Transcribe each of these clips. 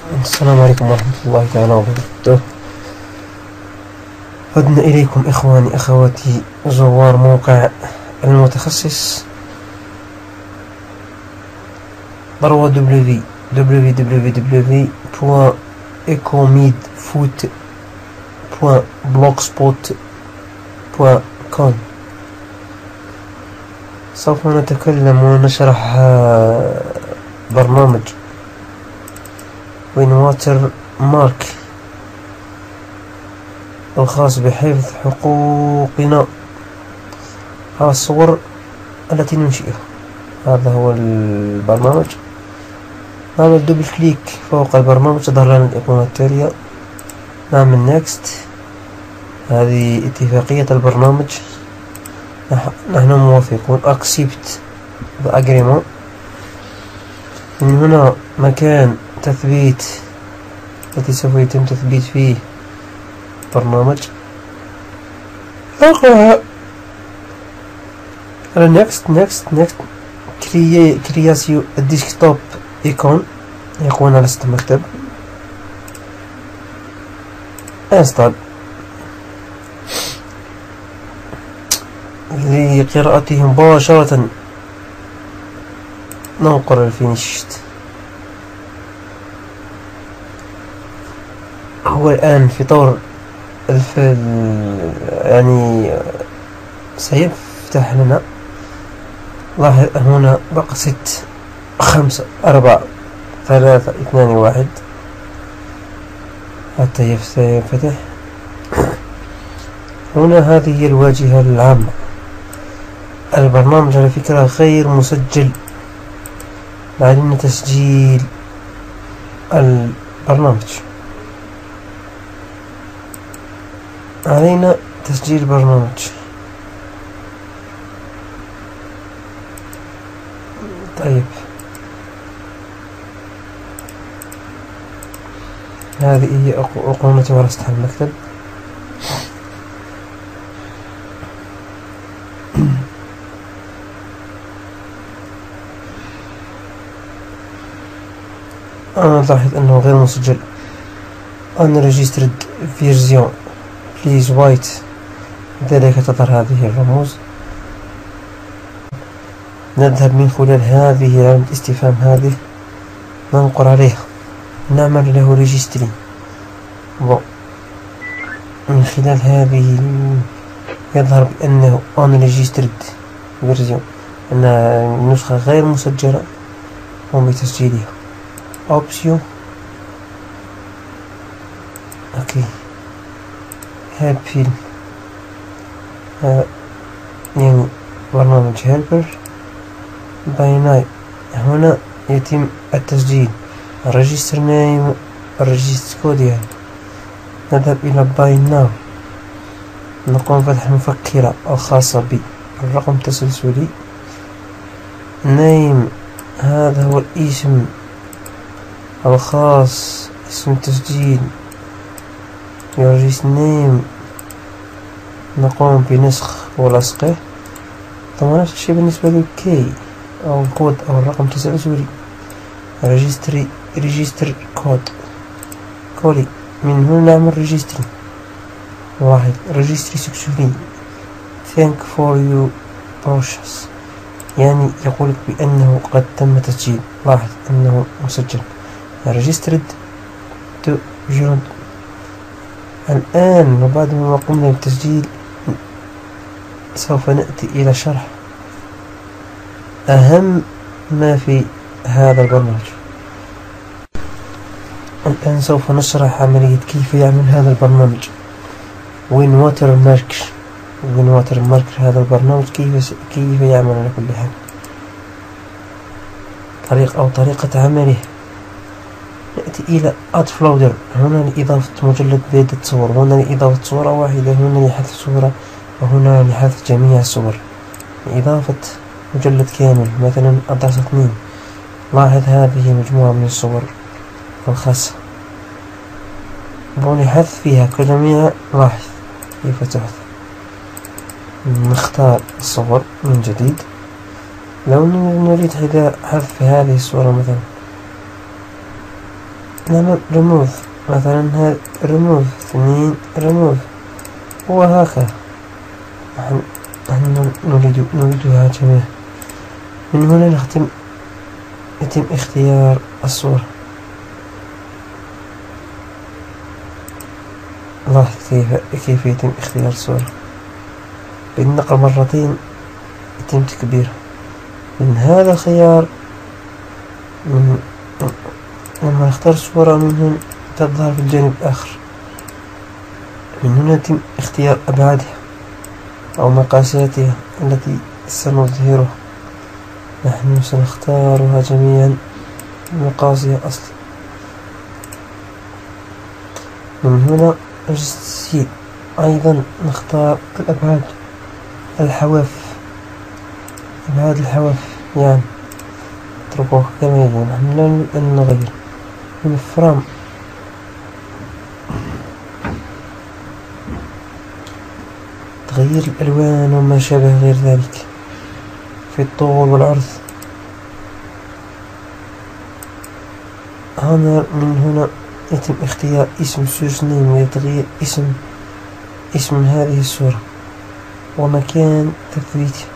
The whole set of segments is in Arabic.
السلام عليكم ورحمة الله تعالى وبركاته. عدنا إليكم إخواني أخواتي زوار موقع المتخصص www.ecomidfoot.blogspot.com. سوف نتكلم ونشرح برنامج وينواتر مارك الخاص بحفظ حقوقنا على الصور التي ننشئها. هذا هو البرنامج. نعمل دبل كليك فوق البرنامج تظهر لنا الأيقونة التالية. نعمل نيكست. هذه اتفاقية البرنامج، نحن موافقون. accept the agreement. من هنا مكان تثبيت التي سوف يتم تثبيت فيه برنامج. أقرأ على next create الديسكتوب ايقون على سطح المكتب. install لقراءته مباشرة. ننقر الفينيشت. هو الآن في طور يعني سيفتح لنا. لاحظ هنا بقى 6 5 4 3 2 1 حتى ينفتح. هنا هذه هي الواجهة العامة. البرنامج على فكرة غير مسجل. علينا تسجيل البرنامج. طيب، هذه هي أيقونته على سطح المكتب. أنا ألاحظ أنه غير مسجل. unregistered version please wait. لذلك تظهر هذه الرموز. نذهب من خلال هذه علامة الاستفهام هذه، ننقر عليها، نعمل له ريجستري. من خلال هذه يظهر بأنه unregistered version، أن النسخة غير مسجلة. قم بتسجيلها. option اوكي. هابيل يعني برنامج هيلبر باي. هنا يتم التسجيل. الريجستر نيم، الريجستر كود يعني. نذهب إلى باي ناو. نقوم بفتح المفكرة الخاصة بالرقم التسلسلي. نيم، هذا هو الاسم الخاص، اسم التسجيل. يورجيس نيم، نقوم بنسخ ولصقه. طبعا نفس الشيء بالنسبة للكي أو الكود أو الرقم التسلسلي. ريجستر كولي. من هنا نعمل ريجستري. 1 ريجستري سكسولي. thank for you process، يعني يقولك بأنه قد تم تسجيل. لاحظ أنه مسجل. registered to join. الآن وبعد ما قمنا بالتسجيل سوف نأتي إلى شرح أهم ما في هذا البرنامج. الآن سوف نشرح عملية كيف يعمل هذا البرنامج. وينواتر مارك هذا البرنامج كيف يعمل على كل حال. طريقة عمله. نأتي إلى add folder. هنا لإضافة مجلد بعدة صور، هنا لإضافة صورة واحدة، هنا لحذف صورة، وهنا لحذف جميع الصور. لإضافة مجلد كامل مثلا أضغط 2. لاحظ هذه مجموعة من الصور الخاصة. ولحذف فيها كجميع. لاحظ كيف تحذف. نختار الصور من جديد. لو نريد حذف هذه الصورة مثلا نعمل ريموف مثلا، هذا ريموف 2 ريموف، وهكذا. نحن نريدها جميعا. من هنا يتم اختيار الصورة. لاحظ كيف يتم اختيار الصورة. بالنقر مرتين يتم تكبيره. من هذا الخيار، لما نختار صورة من هنا تظهر في الجانب الآخر. من هنا يتم اختيار أبعادها أو مقاساتها التي سنظهرها. نحن سنختارها جميعا مقاسها أصلا. من هنا نجد أيضا نختار الأبعاد، الحواف، أبعاد الحواف يعني نتركوه كما يجي. نحن لا نريد أن نغير. من الفرام تغيير الألوان وما شابه غير ذلك في الطول والعرض. من هنا يتم اختيار اسم سورس نيم لتغيير اسم هذه الصورة ومكان تثبيتها.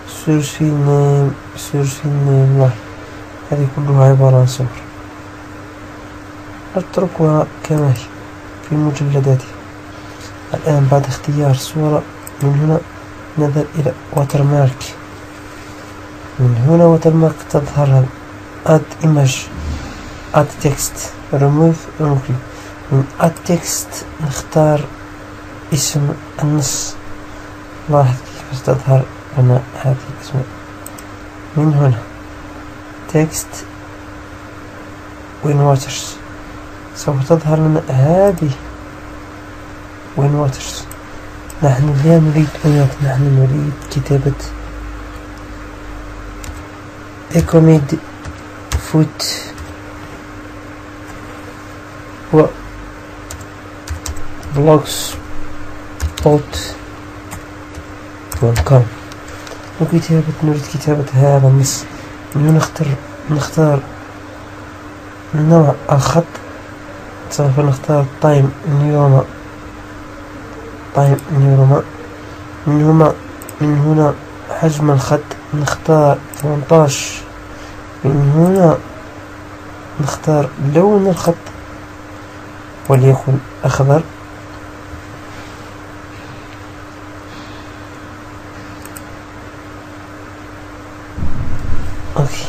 سورس نيم لا، هذه كلها عبارة عن صور. أتركها كما هي في مجلداتها. الآن بعد اختيار صورة، من هنا نذهب إلى واترمارك. من هنا واترمارك تظهر add image، add text، remove include. من add text نختار اسم النص. لاحظ كيف تظهر لنا هذه الاسماء. من هنا text وين waters سوف تظهر لنا هذه وين واترز. نحن لا نريد نحن نريد كتابة ايكوميد فوت و بلوكس بوت .com. نريد كتابة هذا النص. من نختار نوع الخط. سوف نختار تايم نيوما. من هنا حجم الخط نختار 18. من هنا نختار لون الخط وليكن أخضر. أوكي.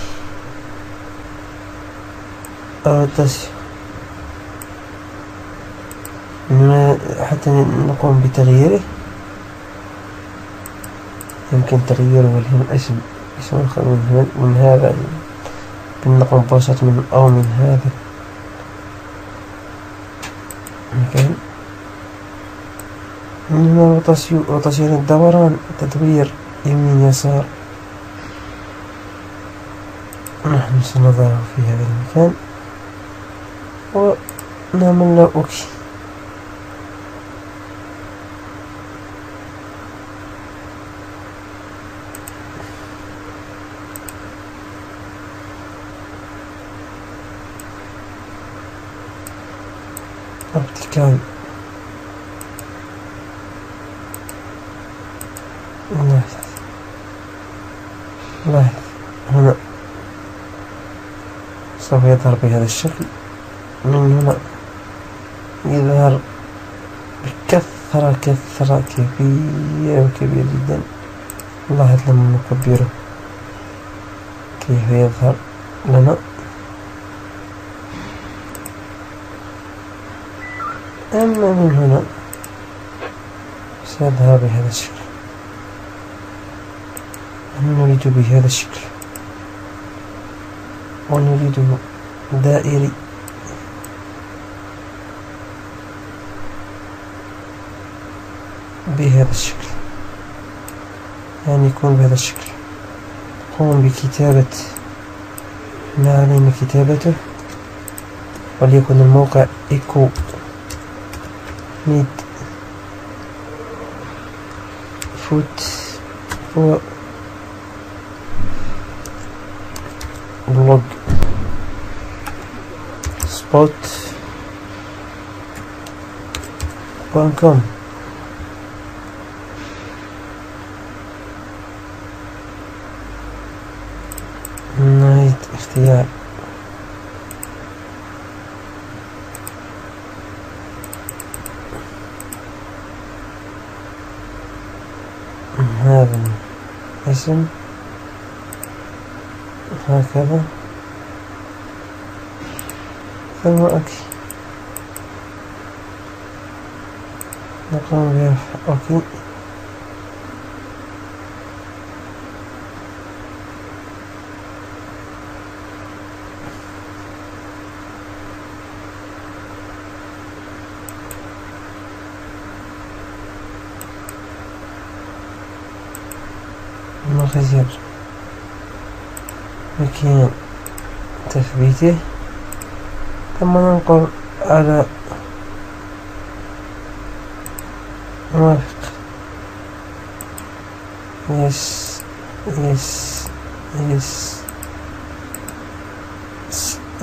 حتى نقوم بتغييره، يمكن تغييره وليكن اسم الخط من هذا، نقوم بوسط من أو من هذا المكان. من هنا روتاسيون الدوران، تدوير يمين يسار. نحن سنضعه في هذا المكان ونعمل له أوكي. ابتكار لاحظ هنا سوف يظهر بهذا الشكل. من هنا يظهر بكثرة كبيرة جدا. لاحظ لما نكبره كيف يظهر لنا. أما من هنا سيظهر بهذا الشكل. نحن نريد بهذا الشكل ونريده دائري. بهذا الشكل، يعني يكون بهذا الشكل. قوم بكتابة ما علينا كتابته، وليكن الموقع إيكو ميد فوت بلوج blogspot.com. نهاية اختيار هذا الاسم هكذا ثم اوكي نقوم برفع اوكي. نغير مكان تثبيته ثم ننقل على موافق يس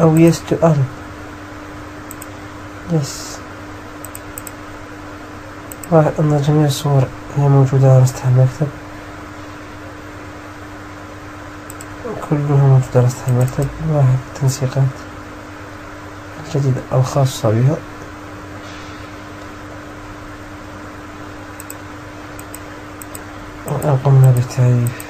أو يس تو أل يس. لاحظ أن جميع الصور هي موجودة على سطح المكتب، كلها موجودة على سطح المكتب. لاحظ التنسيقات الجديدة الخاصة بها. والآن قمنا بتعريف